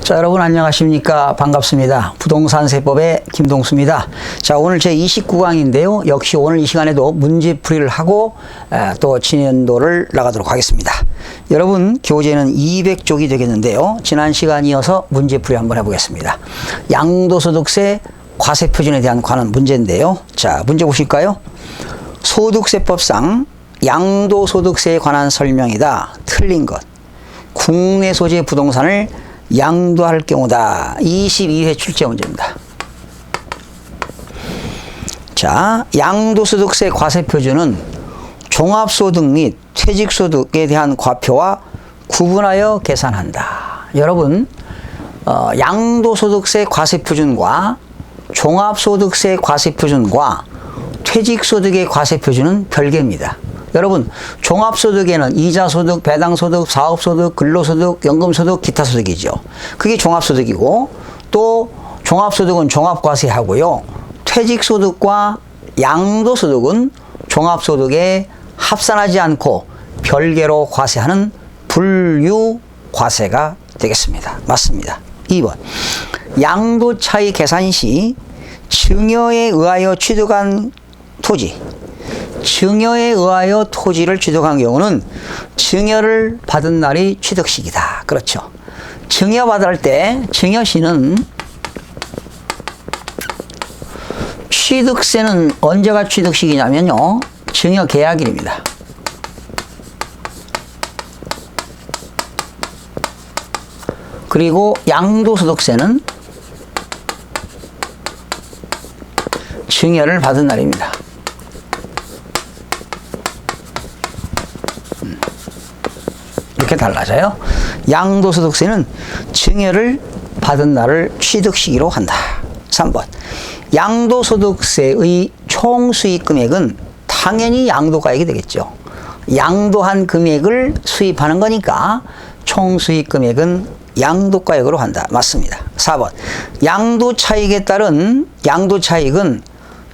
자, 여러분 안녕하십니까? 반갑습니다. 부동산 세법의 김동수입니다. 자, 오늘 제 29강인데요. 역시 오늘 이 시간에도 문제풀이를 하고 또 진행도를 나가도록 하겠습니다. 여러분, 교재는 200쪽이 되겠는데요. 지난 시간 이어서 문제풀이 한번 해보겠습니다. 양도소득세 과세표준에 대한 관한 문제인데요. 자, 문제 보실까요? 소득세법상 양도소득세에 관한 설명이다. 틀린 것. 국내 소재 부동산을 양도할 경우다. 22회 출제 문제입니다. 자, 양도소득세 과세표준은 종합소득 및 퇴직소득에 대한 과표와 구분하여 계산한다. 여러분, 양도소득세 과세표준과 종합소득세 과세표준과 퇴직소득의 과세표준은 별개입니다. 여러분, 종합소득에는 이자소득, 배당소득, 사업소득, 근로소득, 연금소득, 기타소득이죠. 그게 종합소득이고, 또 종합소득은 종합과세하고요. 퇴직소득과 양도소득은 종합소득에 합산하지 않고 별개로 과세하는 분류과세가 되겠습니다. 맞습니다. 2번. 양도차익 계산 시 증여에 의하여 취득한 토지, 증여에 의하여 토지를 취득한 경우는 증여를 받은 날이 취득식이다. 그렇죠. 증여받을 때 증여시는 취득세는 언제가 취득식이냐면요. 증여계약일입니다. 그리고 양도소득세는 증여를 받은 날입니다. 이렇게 달라져요. 양도소득세는 증여를 받은 날을 취득시기로 한다. 3번. 양도소득세의 총수익 금액은 당연히 양도가액이 되겠죠. 양도한 금액을 수입하는 거니까 총수익 금액은 양도가액으로 한다. 맞습니다. 4번. 양도차익에 따른 양도차익은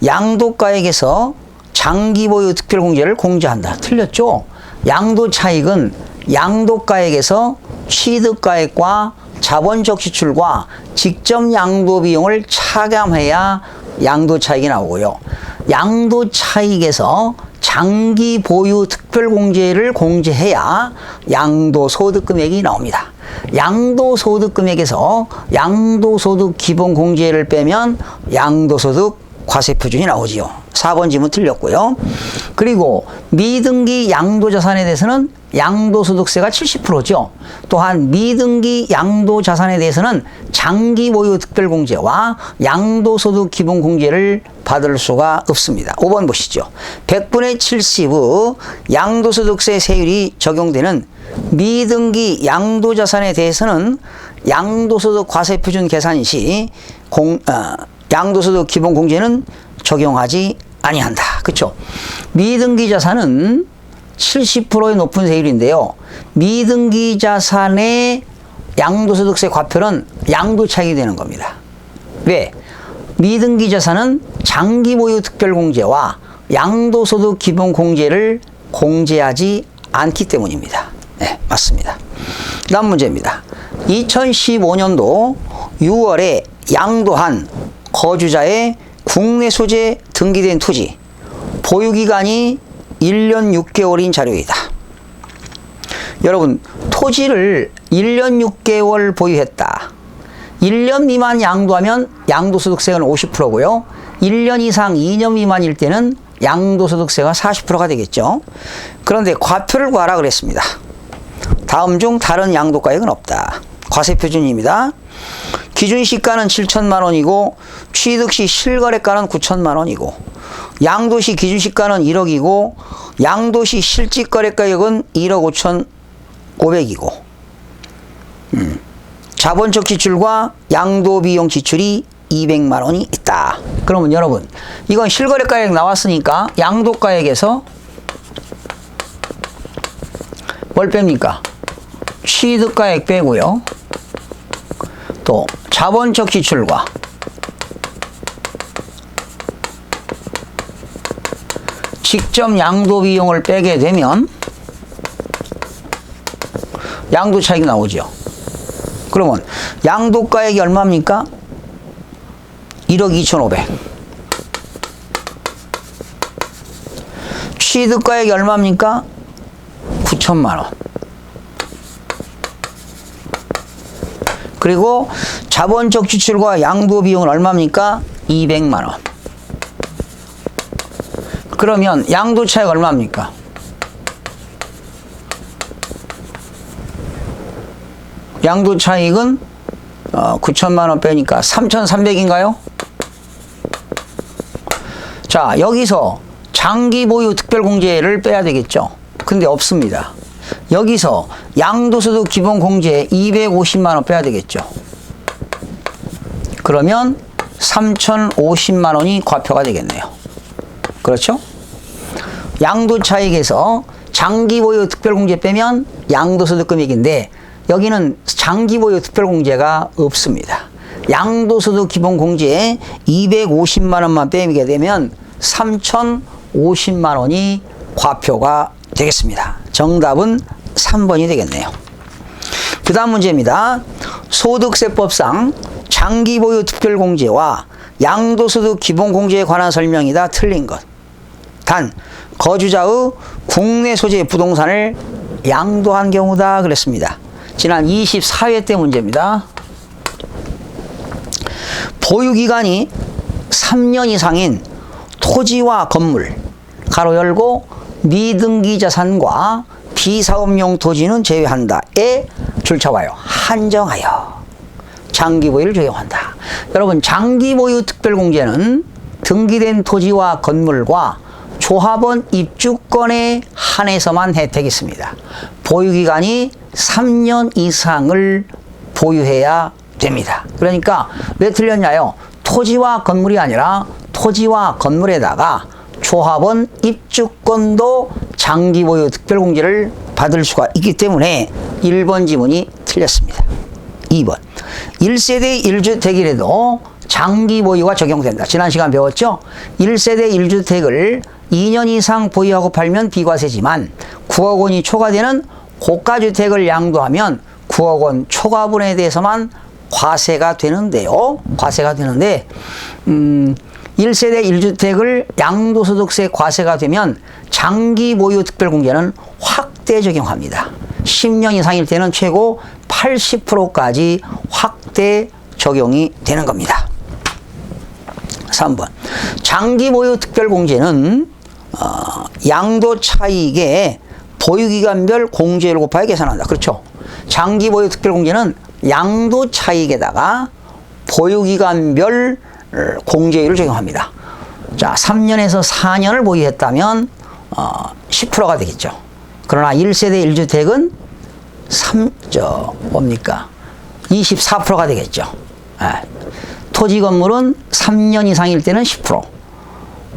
양도가액에서 장기보유 특별공제를 공제한다. 틀렸죠? 양도차익은 양도가액에서 취득가액과 자본적 지출과 직접 양도비용을 차감해야 양도차익이 나오고요. 양도차익에서 장기보유 특별공제를 공제해야 양도소득금액이 나옵니다. 양도소득금액에서 양도소득 기본공제를 빼면 양도소득 과세표준이 나오지요. 4번 지문 틀렸고요. 그리고 미등기 양도자산에 대해서는 양도소득세가 70%죠. 또한 미등기 양도자산에 대해서는 장기보유 특별공제와 양도소득 기본공제를 받을 수가 없습니다. 5번 보시죠. 100분의 70의 양도소득세 세율이 적용되는 미등기 양도자산에 대해서는 양도소득 과세표준 계산 시 양도소득 기본공제는 적용하지 아니한다. 그렇죠? 미등기 자산은 70%의 높은 세율인데요. 미등기 자산의 양도소득세 과표는 양도차익이 되는 겁니다. 왜? 미등기 자산은 장기보유 특별공제와 양도소득 기본공제를 공제하지 않기 때문입니다. 네, 맞습니다. 다음 문제입니다. 2015년도 6월에 양도한 거주자의 국내 소재 등기된 토지 보유기간이 1년 6개월인 자료이다. 여러분, 토지를 1년 6개월 보유했다. 1년 미만 양도하면 양도소득세는 50%고요. 1년 이상 2년 미만일 때는 양도소득세가 40%가 되겠죠. 그런데 과표를 구하라 그랬습니다. 다음 중 다른 양도가액은 없다. 과세표준입니다. 기준시가는 7천만 원이고 취득시 실거래가는 9천만 원이고 양도시 기준시가는 1억이고 양도시 실직거래가액은 1억 5,500이고 자본적 지출과 양도비용 지출이 200만 원이 있다. 그러면 여러분, 이건 실거래가액 나왔으니까 양도가액에서 뭘 뺍니까? 취득가액 빼고요. 또 자본적 지출과 직접 양도비용을 빼게 되면 양도차익이 나오죠. 그러면 양도가액이 얼마입니까? 1억 2,500. 취득가액이 얼마입니까? 9천만 원. 그리고 자본적 지출과 양도 비용은 얼마입니까? 200만 원. 그러면 양도 차익 얼마입니까? 양도 차익은 9천만 원 빼니까 3,300인가요? 자, 여기서 장기 보유 특별공제를 빼야 되겠죠. 근데 없습니다. 여기서 양도소득 기본공제 250만 원 빼야 되겠죠. 그러면 3,050만 원이 과표가 되겠네요. 그렇죠? 양도 차익에서 장기 보유 특별공제 빼면 양도소득 금액인데 여기는 장기 보유 특별공제가 없습니다. 양도소득 기본공제에 250만 원만 빼게 되면 3,050만 원이 과표가 되겠습니다. 정답은 3번이 되겠네요. 그 다음 문제입니다. 소득세법상 장기 보유 특별공제와 양도소득 기본공제에 관한 설명이다. 틀린 것. 단 거주자의 국내 소재 부동산을 양도한 경우다 그랬습니다. 지난 24회 때 문제입니다. 보유기간이 3년 이상인 토지와 건물 가로 열고 미등기 자산과 비사업용 토지는 제외한다에 줄쳐봐요. 한정하여 장기 보유를 적용한다. 여러분, 장기 보유 특별공제는 등기된 토지와 건물과 조합원 입주권에 한해서만 혜택이 있습니다. 보유기간이 3년 이상을 보유해야 됩니다. 그러니까 왜 틀렸냐요? 토지와 건물이 아니라 토지와 건물에다가 조합원 입주권도 장기 보유 특별공제를 받을 수가 있기 때문에 1번 지문이 틀렸습니다. 2번 1세대 1주택이라도 장기 보유가 적용된다. 지난 시간 배웠죠? 1세대 1주택을 2년 이상 보유하고 팔면 비과세지만 9억 원이 초과되는 고가주택을 양도하면 9억 원 초과분에 대해서만 과세가 되는데요. 과세가 되는데 1세대 1주택을 양도소득세 과세가 되면 장기 보유 특별공제는 확대 적용합니다. 10년 이상일 때는 최고 80%까지 확대 적용이 되는 겁니다. 3번 장기 보유 특별공제는 양도 차익의 보유기간별 공제율을 곱하여 계산한다. 그렇죠? 장기 보유 특별공제는 양도 차익에다가 보유기간별 공제율을 적용합니다. 자, 3년에서 4년을 보유했다면 10%가 되겠죠. 그러나 1세대 1주택은 24%가 되겠죠. 토지 건물은 3년 이상일 때는 10%,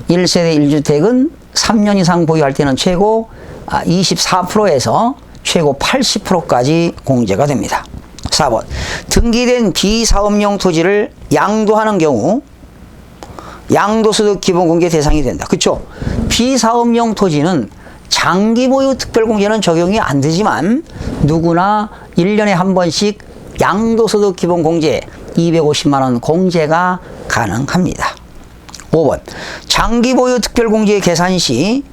1세대 1주택은 3년 이상 보유할 때는 최고 24%에서 최고 80%까지 공제가 됩니다. 4번 등기된 비사업용 토지를 양도하는 경우 양도소득 기본공제 대상이 된다. 그렇죠? 비사업용 토지는 장기 보유 특별공제는 적용이 안 되지만 누구나 1년에 한 번씩 양도소득 기본공제 250만 원 공제가 가능합니다. 5번 장기 보유 특별공제 계산 시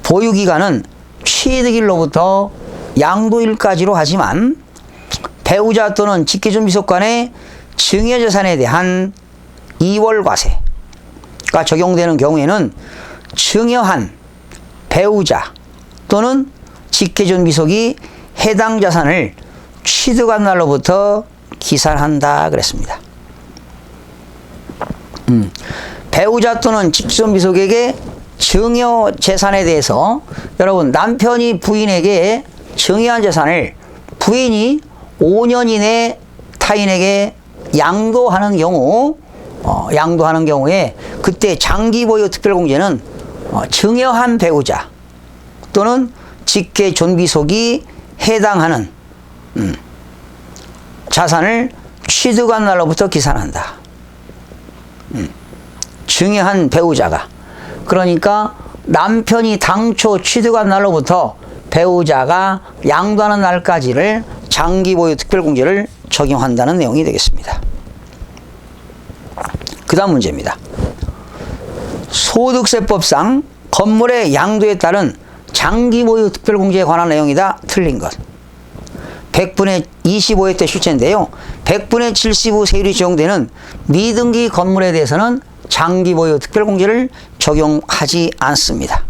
보유기간은 취득일로부터 양도일까지로 하지만 배우자 또는 직계존비속 간의 증여재산에 대한 2월 과세가 적용되는 경우에는 증여한 배우자 또는 직계존비속이 해당 자산을 취득한 날로부터 기산한다 그랬습니다. 배우자 또는 직계존비속에게 증여 재산에 대해서 여러분 남편이 부인에게 증여한 재산을 부인이 5년 이내 타인에게 양도하는 경우에 그때 장기 보유 특별공제는 증여한 배우자 또는 직계 존비속이 해당하는 자산을 취득한 날로부터 기산한다. 증여한 배우자가 그러니까 남편이 당초 취득한 날로부터 배우자가 양도하는 날까지를 장기 보유 특별공제를 적용한다는 내용이 되겠습니다. 그 다음 문제입니다. 소득세법상 건물의 양도에 따른 장기 보유 특별공제에 관한 내용이다. 틀린 것. 100분의 25회 때 출제인데요. 100분의 70후 세율이 적용되는 미등기 건물에 대해서는 장기 보유 특별공제를 적용하지 않습니다.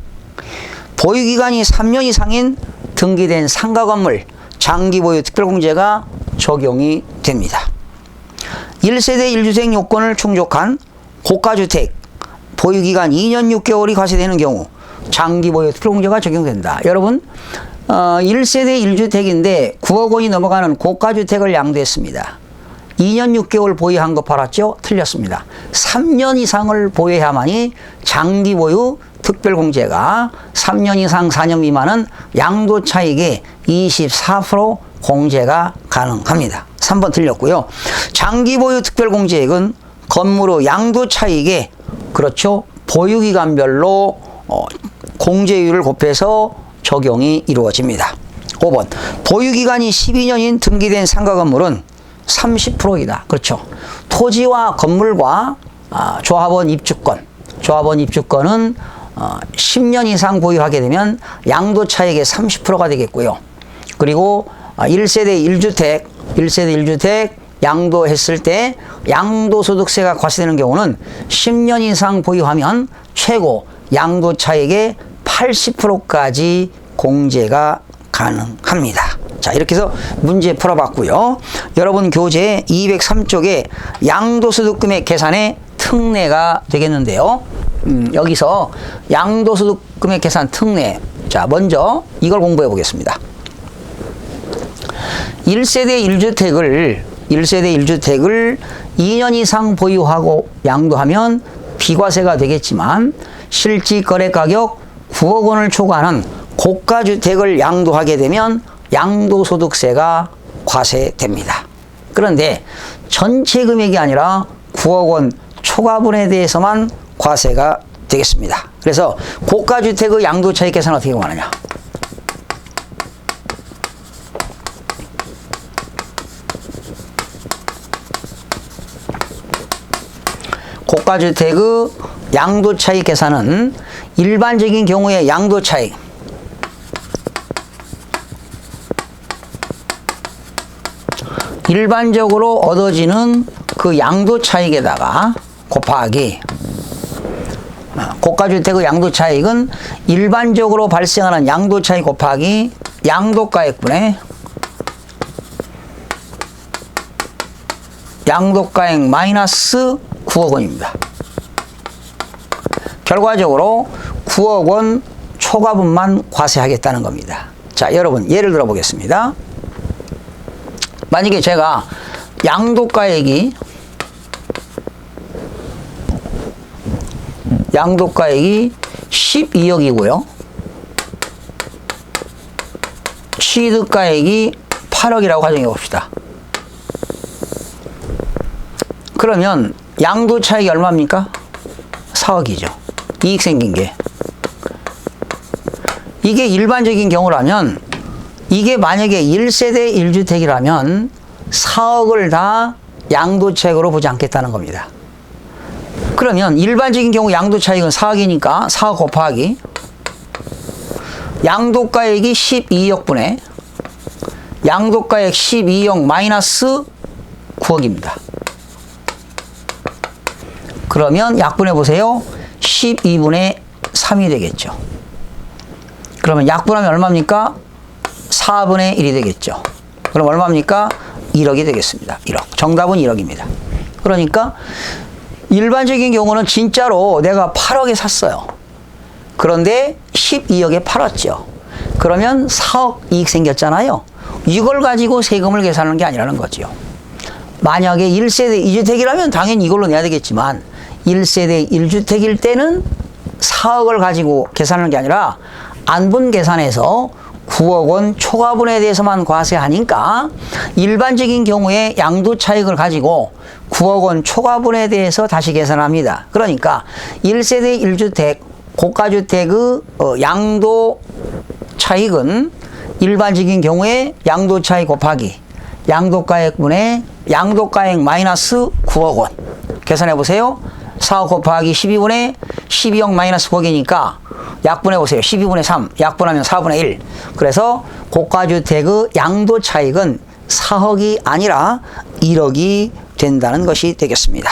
보유기간이 3년 이상인 등기된 상가 건물 장기 보유 특별공제가 적용이 됩니다. 1세대 1주택 요건을 충족한 고가주택 보유기간 2년 6개월이 과세되는 경우 장기 보유 특별공제가 적용된다. 여러분 1세대 1주택인데 9억 원이 넘어가는 고가주택을 양도했습니다. 2년 6개월 보유한 거 팔았죠? 틀렸습니다. 3년 이상을 보유해야만이 장기 보유 특별공제가 3년 이상 4년 미만은 양도차익의 24% 공제가 가능합니다. 3번 틀렸고요. 장기 보유 특별공제액은 건물의 양도차익에 그렇죠. 보유기간별로 공제율을 곱해서 적용이 이루어집니다. 5번 보유기간이 12년인 등기된 상가 건물은 30%이다. 그렇죠. 토지와 건물과 조합원 입주권은 10년 이상 보유하게 되면 양도차익의 30%가 되겠고요. 그리고 1세대 1주택 양도했을 때 양도소득세가 과세되는 경우는 10년 이상 보유하면 최고 양도차익의 80%까지 공제가 가능합니다. 자, 이렇게 해서 문제 풀어봤고요. 여러분 교재 203쪽에 양도소득금액 계산의 특례가 되겠는데요. 여기서 양도소득금액 계산 특례. 자, 먼저 이걸 공부해 보겠습니다. 1세대 1주택을 2년 이상 보유하고 양도하면 비과세가 되겠지만 실질 거래 가격 9억 원을 초과하는 고가주택을 양도하게 되면 양도소득세가 과세됩니다. 그런데 전체 금액이 아니라 9억 원 초과분에 대해서만 과세가 되겠습니다. 그래서 고가주택의 양도차익 계산은 어떻게 하느냐? 고가주택의 양도차익 계산은 일반적인 경우의 양도차익 일반적으로 얻어지는 그 양도차익에다가 곱하기 고가주택의 양도차익은 일반적으로 발생하는 양도차익 곱하기 양도가액분의 양도가액 마이너스 9억 원입니다. 결과적으로 9억 원 초과분만 과세하겠다는 겁니다. 자, 여러분 예를 들어 보겠습니다. 만약에 제가 양도가액이 12억이고요. 취득가액이 8억이라고 가정해 봅시다. 그러면 양도차익이 얼마입니까? 4억이죠. 이익 생긴 게. 이게 일반적인 경우라면 이게 만약에 1세대 1주택이라면 4억을 다 양도차익으로 보지 않겠다는 겁니다. 그러면 일반적인 경우 양도차익은 4억이니까 4억 곱하기 양도가액이 12억분의 양도가액 12억 마이너스 9억입니다. 그러면 약분해 보세요. 12분의 3이 되겠죠. 그러면 약분하면 얼마입니까? 4분의 1이 되겠죠. 그럼 얼마입니까? 1억이 되겠습니다. 1억. 정답은 1억입니다. 그러니까 일반적인 경우는 진짜로 내가 8억에 샀어요. 그런데 12억에 팔았죠. 그러면 4억 이익 생겼잖아요. 이걸 가지고 세금을 계산하는 게 아니라는 거죠. 만약에 1세대 2주택이라면 당연히 이걸로 내야 되겠지만 1세대 1주택일 때는 4억을 가지고 계산하는 게 아니라 안분 계산해서 9억 원 초과분에 대해서만 과세하니까 일반적인 경우에 양도차익을 가지고 9억 원 초과분에 대해서 다시 계산합니다. 그러니까 1세대 1주택 고가주택의 양도차익은 일반적인 경우에 양도 차익 곱하기 양도가액분의 양도가액 마이너스 9억 원. 계산해 보세요. 4억 곱하기 12분의 12억 마이너스 9억이니까 약분해 보세요. 12분의 3, 약분하면 4분의 1. 그래서 고가주택의 양도 차익은 4억이 아니라 1억이 된다는 것이 되겠습니다.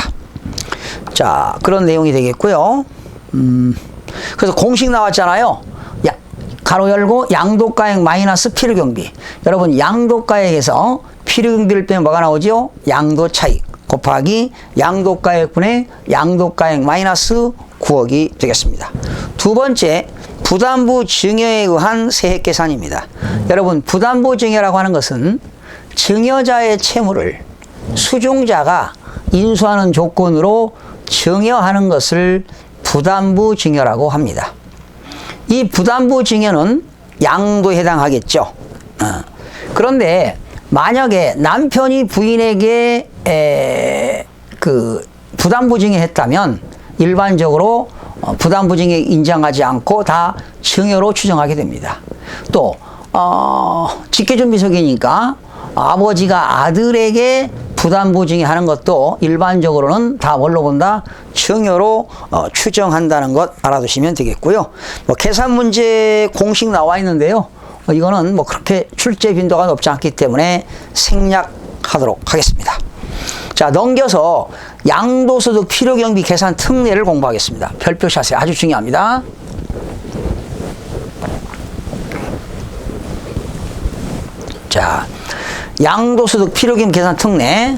자, 그런 내용이 되겠고요. 그래서 공식 나왔잖아요. 가로 열고 양도가액 마이너스 필요경비. 여러분, 양도가액에서 필요경비를 빼면 뭐가 나오죠? 양도차익 곱하기 양도가액분의 양도가액 마이너스 9억이 되겠습니다. 두 번째, 부담부 증여에 의한 세액계산입니다. 여러분, 부담부 증여라고 하는 것은 증여자의 채무를 수중자가 인수하는 조건으로 증여하는 것을 부담부 증여라고 합니다. 이 부담부 증여는 양도에 해당하겠죠. 그런데 만약에 남편이 부인에게 그 부담부 증여했다면 일반적으로 부담부 증여 인정하지 않고 다 증여로 추정하게 됩니다. 또 직계준비석이니까 아버지가 아들에게 부담부 증여하는 것도 일반적으로는 다 뭘로 본다? 증여로 추정한다는 것 알아두시면 되겠고요. 계산 문제 공식 나와 있는데요. 이거는 그렇게 출제 빈도가 높지 않기 때문에 생략하도록 하겠습니다. 자, 넘겨서 양도소득 필요경비 계산 특례를 공부하겠습니다. 별표샷에 아주 중요합니다. 자, 양도소득 필요경비 계산 특례.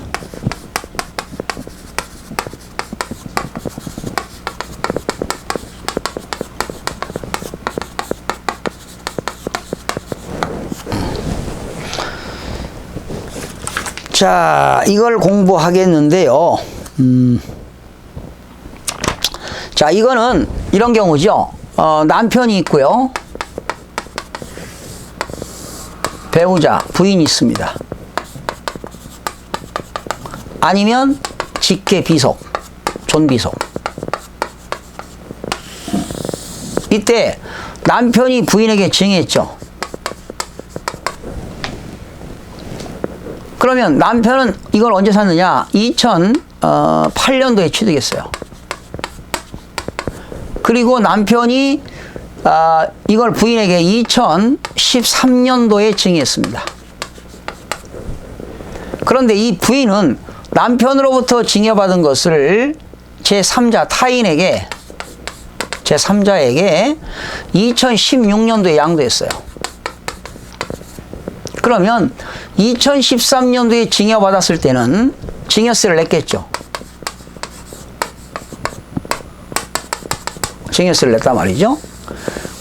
자, 이걸 공부하겠는데요. 자, 이거는 이런 경우죠. 남편이 있고요. 배우자, 부인이 있습니다. 아니면 직계 비속, 존비속. 이때 남편이 부인에게 증여했죠. 그러면 남편은 이걸 언제 샀느냐? 2008년도에 취득했어요. 그리고 남편이 이걸 부인에게 2013년도에 증여했습니다. 그런데 이 부인은 남편으로부터 증여받은 것을 제3자 타인에게, 제3자에게 2016년도에 양도했어요. 그러면 2013년도에 증여받았을 때는 증여세를 냈겠죠. 증여세를 냈단 말이죠.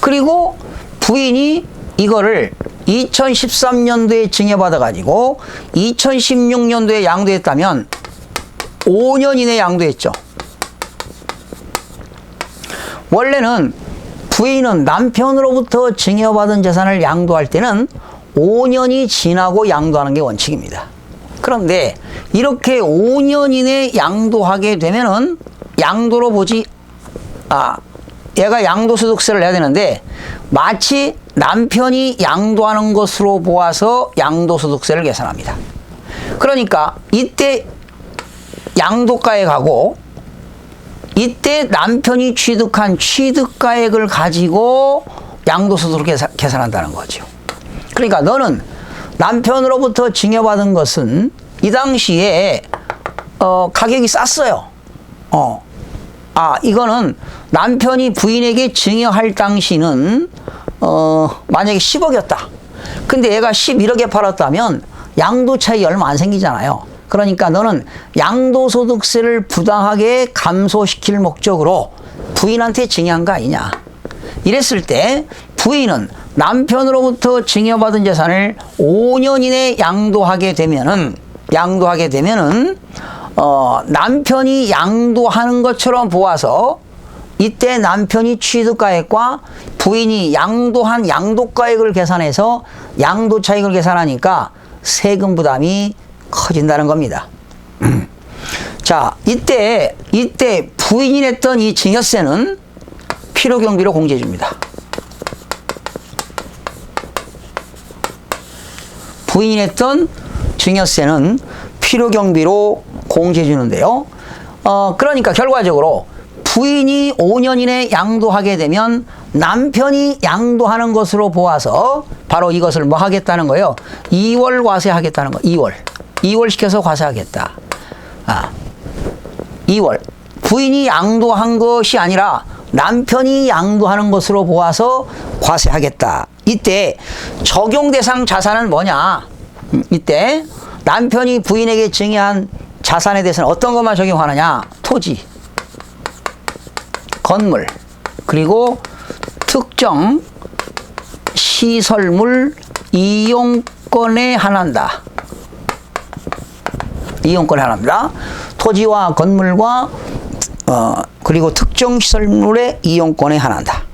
그리고 부인이 이거를 2013년도에 증여받아가지고 2016년도에 양도했다면 5년 이내에 양도했죠. 원래는 부인은 남편으로부터 증여받은 재산을 양도할 때는 5년이 지나고 양도하는 게 원칙입니다. 그런데 이렇게 5년 이내에 양도하게 되면은 양도로 보지, 얘가 양도소득세를 내야 되는데 마치 남편이 양도하는 것으로 보아서 양도소득세를 계산합니다. 그러니까 이때 양도가액하고 이때 남편이 취득한 취득가액을 가지고 양도소득을 계산한다는 거죠. 그러니까 너는 남편으로부터 증여받은 것은 이 당시에 가격이 쌌어요. 이거는 남편이 부인에게 증여할 당시는 만약에 10억이었다. 근데 얘가 11억에 팔았다면 양도 차이 얼마 안 생기잖아요. 그러니까 너는 양도소득세를 부당하게 감소시킬 목적으로 부인한테 증여한 거 아니냐. 이랬을 때 부인은 남편으로부터 증여받은 재산을 5년 이내에 양도하게 되면은 남편이 양도하는 것처럼 보아서 이때 남편이 취득가액과 부인이 양도한 양도가액을 계산해서 양도차익을 계산하니까 세금 부담이 커진다는 겁니다. 자, 이때 부인이 냈던 이 증여세는 필요경비로 공제해 줍니다. 부인했던 증여세는 필요경비로 공제해 주는데요. 그러니까 결과적으로 부인이 5년 이내 양도하게 되면 남편이 양도하는 것으로 보아서 바로 이것을 뭐 하겠다는 거예요? 2월 과세하겠다는 거. 2월 시켜서 과세하겠다. 2월. 부인이 양도한 것이 아니라 남편이 양도하는 것으로 보아서 과세하겠다. 이때 적용 대상 자산은 뭐냐? 이때 남편이 부인에게 증여한 자산에 대해서는 어떤 것만 적용하느냐? 토지, 건물, 그리고 특정 시설물 이용권에 한한다. 이용권에 한합니다. 토지와 건물과 그리고 특정 시설물의 이용권에 한한다.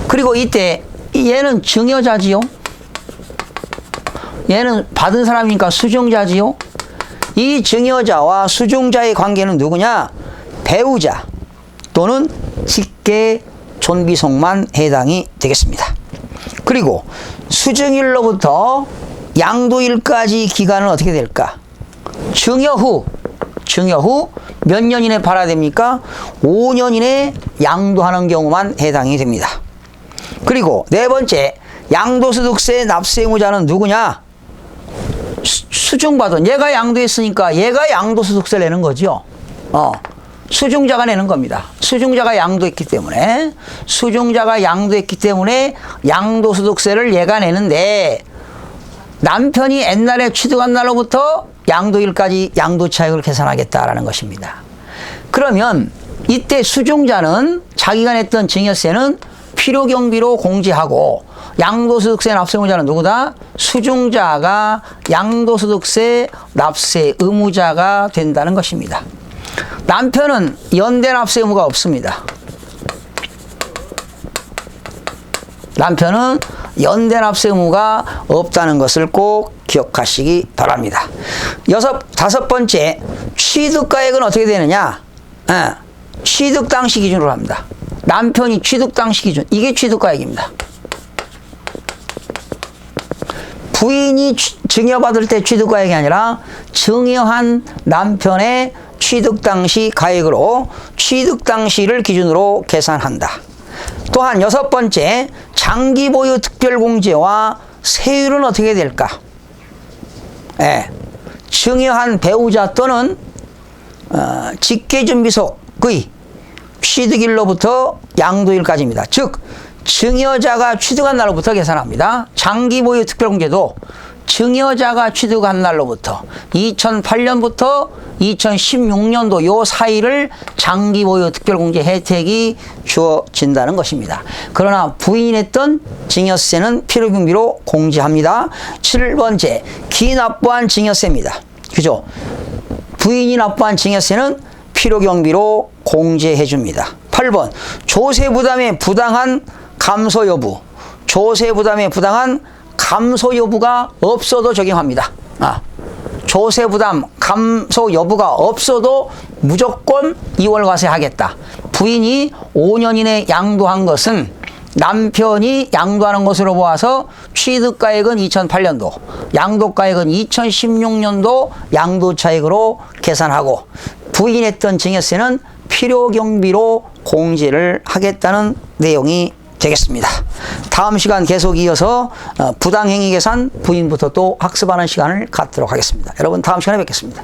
그리고 이때 얘는 증여자지요. 얘는 받은 사람이니까 수증자지요. 이 증여자와 수증자의 관계는 누구냐? 배우자 또는 직계 존비속만 해당이 되겠습니다. 그리고 수증일로부터 양도일까지 기간은 어떻게 될까? 증여 후 몇 년 이내 팔아야 됩니까? 5년 이내 양도하는 경우만 해당이 됩니다. 그리고 네 번째, 양도소득세 납세 의무자는 누구냐? 수증받은, 얘가 양도했으니까 얘가 양도소득세를 내는 거죠. 수증자가 내는 겁니다. 수증자가 양도했기 때문에 양도소득세를 얘가 내는데, 남편이 옛날에 취득한 날로부터 양도일까지 양도차익을 계산하겠다라는 것입니다. 그러면 이때 수증자는 자기가 냈던 증여세는 필요경비로 공제하고, 양도소득세 납세 의무자는 누구다? 수증자가 양도소득세 납세 의무자가 된다는 것입니다. 남편은 연대 납세 의무가 없습니다. 남편은 연대 납세 의무가 없다는 것을 꼭 기억하시기 바랍니다. 다섯 번째, 취득가액은 어떻게 되느냐? 취득 당시 기준으로 합니다. 남편이 취득 당시 기준, 이게 취득가액입니다. 부인이 증여받을 때 취득가액이 아니라 증여한 남편의 취득 당시 가액으로 취득 당시를 기준으로 계산한다. 또한 여섯 번째, 장기 보유 특별공제와 세율은 어떻게 될까? 증여한 배우자 또는 직계존비속의 취득일로부터 양도일까지입니다. 즉 증여자가 취득한 날로부터 계산합니다. 장기 보유 특별공제도 증여자가 취득한 날로부터 2008년부터 2016년도 요 사이를 장기 보유 특별공제 혜택이 주어진다는 것입니다. 그러나 부인이 냈던 증여세는 필요경비로 공제합니다. 7번째, 기납부한 증여세입니다. 그죠? 부인이 납부한 증여세는 필요경비로 공제해 줍니다. 8번, 조세부담의 부당한 감소 여부. 조세부담의 부당한 감소 여부가 없어도 적용합니다. 조세부담 감소 여부가 없어도 무조건 2월 과세하겠다. 부인이 5년 이내 양도한 것은 남편이 양도하는 것으로 보아서 취득가액은 2008년도, 양도가액은 2016년도 양도차익으로 계산하고, 부인이 했던 증여세는 필요경비로 공제를 하겠다는 내용이 되겠습니다. 다음 시간 계속 이어서 부당행위 계산 부인부터 또 학습하는 시간을 갖도록 하겠습니다. 여러분 다음 시간에 뵙겠습니다.